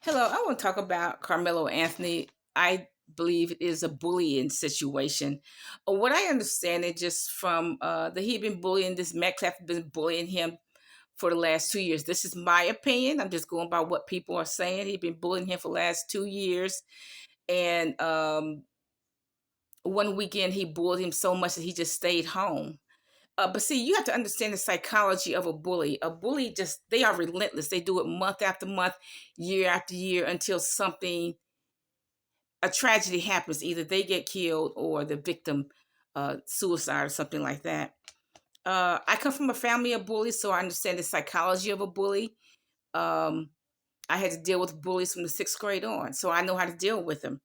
Hello, I want to talk about Carmelo Anthony. I believe it is a bullying situation. What I understand it just from that he'd been bullying this Metcalf has been bullying him for the last 2 years. This is my opinion. I'm just going by what people are saying. He'd been bullying him for the last 2 years, and one weekend he bullied him so much that he just stayed home. But see, you have to understand the psychology of a bully. A bully just, they are relentless. They do it month after month, year after year until a tragedy happens. Either they get killed or the victim suicide or something like that. I come from a family of bullies, so I understand the psychology of a bully. Um, I had to deal with bullies from the sixth grade on, so I know how to deal with them.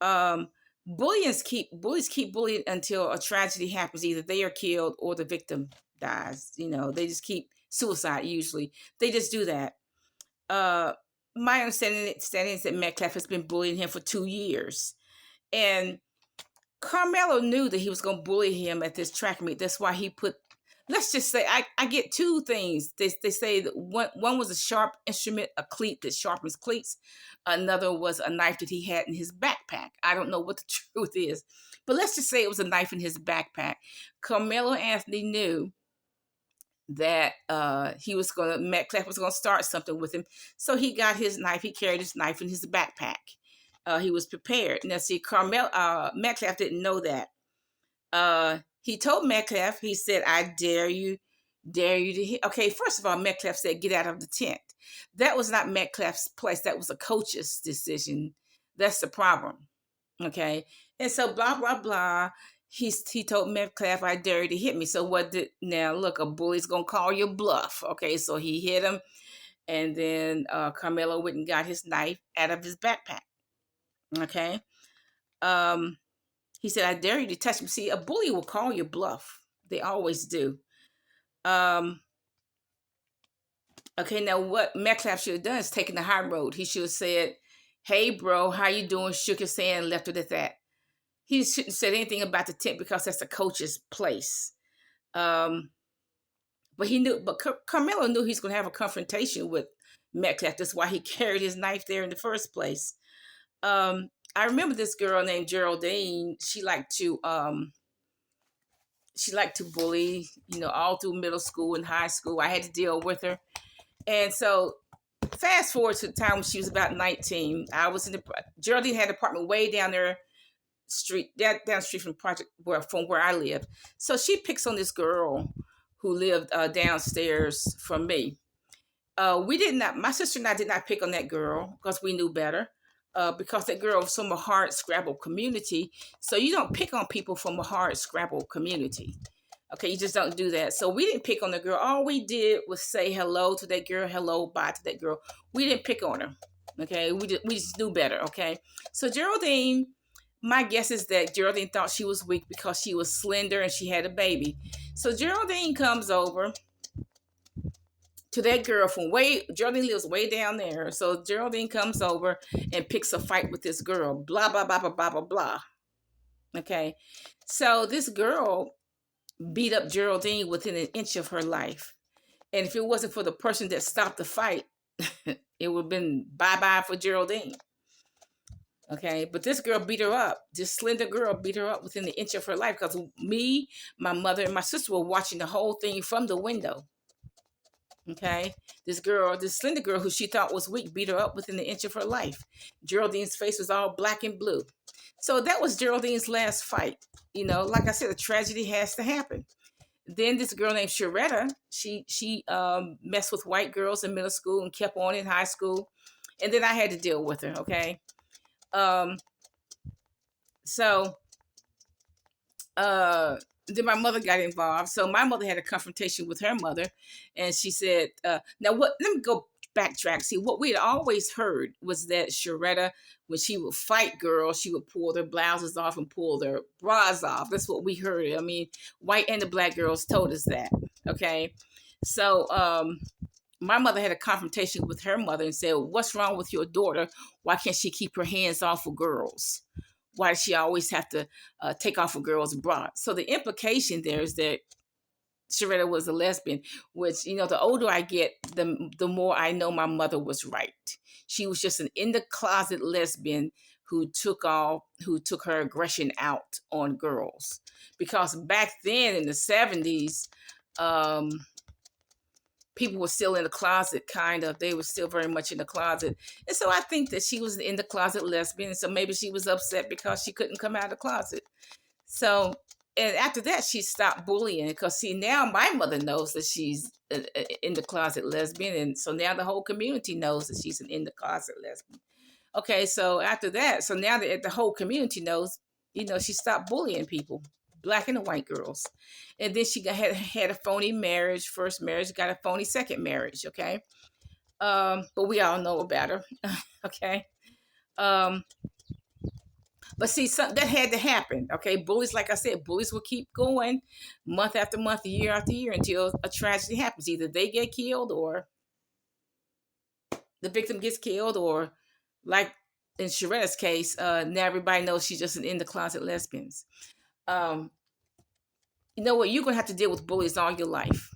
Um, bullies keep bullying until a tragedy happens. Either they are killed or the victim dies. They just keep suicide. Usually, they just do that. Uh, my understanding is that Metcalf has been bullying him for 2 years, and Carmelo knew that he was going to bully him at this track meet. That's why he put. Let's just say I get two things. They say that one was a sharp instrument, a cleat that sharpens cleats. Another was a knife that he had in his backpack. I don't know what the truth is, but let's just say it was a knife in his backpack. Carmelo Anthony knew that Metcalf was gonna start something with him. So he got his knife, he carried his knife in his backpack. He was prepared. Now see, Metcalf didn't know that. He told Metcalf, he said, I dare you to hit. Okay, first of all, Metcalf said, get out of the tent. That was not Metcalf's place. That was a coach's decision. That's the problem. Okay. And so blah, blah, blah. He told Metcalf, I dare you to hit me. So now look, a bully's going to call your bluff. Okay. So he hit him. And then Carmelo went and got his knife out of his backpack. Okay. Um, he said, I dare you to touch me. See, a bully will call your bluff. They always do. Okay, now what Metcalf should have done is taken the high road. He should have said, hey, bro, how you doing? Shook his hand and left it at that. He shouldn't have said anything about the tent because that's the coach's place. But Carmelo knew he was going to have a confrontation with Metcalf. That's why he carried his knife there in the first place. I remember this girl named Geraldine. She liked to bully, all through middle school and high school. I had to deal with her. And so fast forward to the time when she was about 19. Geraldine had an apartment way down there down the street from where I lived. So she picks on this girl who lived downstairs from me. My sister and I did not pick on that girl because we knew better. Because that girl was from a hard scrabble community. So you don't pick on people from a hard scrabble community. Okay, you just don't do that. So we didn't pick on the girl. All we did was say hello to that girl, hello, bye to that girl. We didn't pick on her. Okay, we just knew better. Okay, so Geraldine, my guess is that Geraldine thought she was weak because she was slender and she had a baby. So Geraldine comes over to that girl Geraldine lives way down there. So Geraldine comes over and picks a fight with this girl. Blah, blah, blah, blah, blah, blah, blah. Okay, so this girl beat up Geraldine within an inch of her life. And if it wasn't for the person that stopped the fight, it would have been bye-bye for Geraldine. Okay, but this girl beat her up. This slender girl beat her up within the inch of her life because me, my mother, and my sister were watching the whole thing from the window. Okay, this slender girl who she thought was weak, beat her up within the inch of her life. Geraldine's face was all black and blue. So that was Geraldine's last fight. Like I said, a tragedy has to happen. Then this girl named Sharetta, she messed with white girls in middle school and kept on in high school. And then I had to deal with her, okay? Then my mother got involved. So my mother had a confrontation with her mother. And she said, let me go backtrack. See, what we had always heard was that Sharetta, when she would fight girls, she would pull their blouses off and pull their bras off. That's what we heard. I mean, white and the black girls told us that. Okay. So my mother had a confrontation with her mother and said, what's wrong with your daughter? Why can't she keep her hands off of girls? Why does she always have to take off a girl's bra? So the implication there is that Sharetta was a lesbian, which, the older I get, the more I know my mother was right. She was just an in the closet lesbian who took her aggression out on girls. Because back then in the 70s, um, people were still in the closet, kind of. They were still very much in the closet. And so I think that she was an in the closet lesbian. And so maybe she was upset because she couldn't come out of the closet. So, and after that, she stopped bullying because, see, now my mother knows that she's an in the closet lesbian. And so now the whole community knows that she's an in the closet lesbian. Okay, so after that, so now that the whole community knows, she stopped bullying people, black and white girls. And then had a phony marriage, first marriage, got a phony second marriage, okay? But we all know about her, okay? Um, but see, that had to happen, okay? Bullies, like I said, bullies will keep going month after month, year after year until a tragedy happens. Either they get killed or the victim gets killed, or like in Sharetta's case, now everybody knows she's just an in the closet lesbian. Um, you know what? You're gonna have to deal with bullies all your life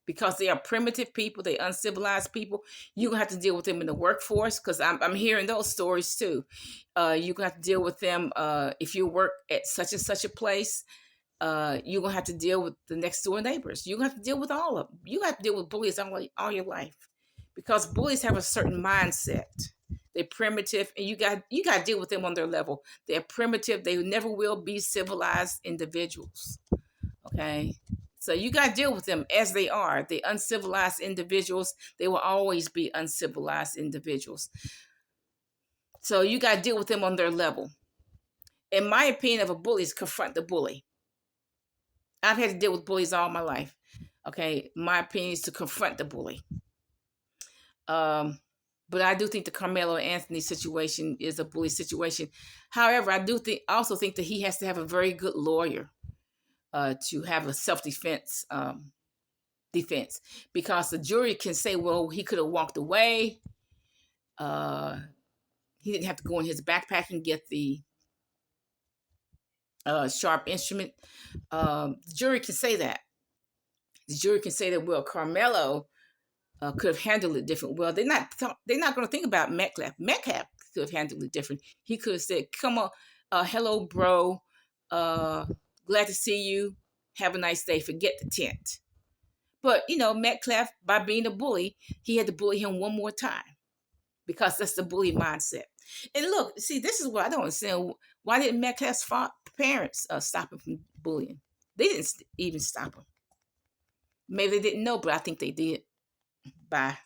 because they are primitive people, they uncivilized people. You're gonna have to deal with them in the workforce because I'm hearing those stories too. You're gonna have to deal with them if you work at such and such a place. You're gonna have to deal with the next door neighbors. You're gonna have to deal with all of them. You have to deal with bullies all your life because bullies have a certain mindset. They're primitive, and you got to deal with them on their level. They're primitive. They never will be civilized individuals. Okay, so you got to deal with them as they are. The uncivilized individuals. They will always be uncivilized individuals. So you got to deal with them on their level. In my opinion, of a bully is confront the bully. I've had to deal with bullies all my life. Okay, my opinion is to confront the bully. But I do think the Carmelo Anthony situation is a bully situation. However, I do also think that he has to have a very good lawyer to have a self-defense defense, because the jury can say, well, he could have walked away. He didn't have to go in his backpack and get the sharp instrument. The jury can say that. The jury can say that, well, Carmelo could have handled it different. Well, they're not going to think about Metcalf. Metcalf could have handled it different. He could have said, "Come on, hello, bro. Glad to see you. Have a nice day. Forget the tent." But Metcalf, by being a bully, he had to bully him one more time because that's the bully mindset. And look, see, this is what I don't understand. Why didn't Metcalf's parents stop him from bullying? They didn't even stop him. Maybe they didn't know, but I think they did. Bye.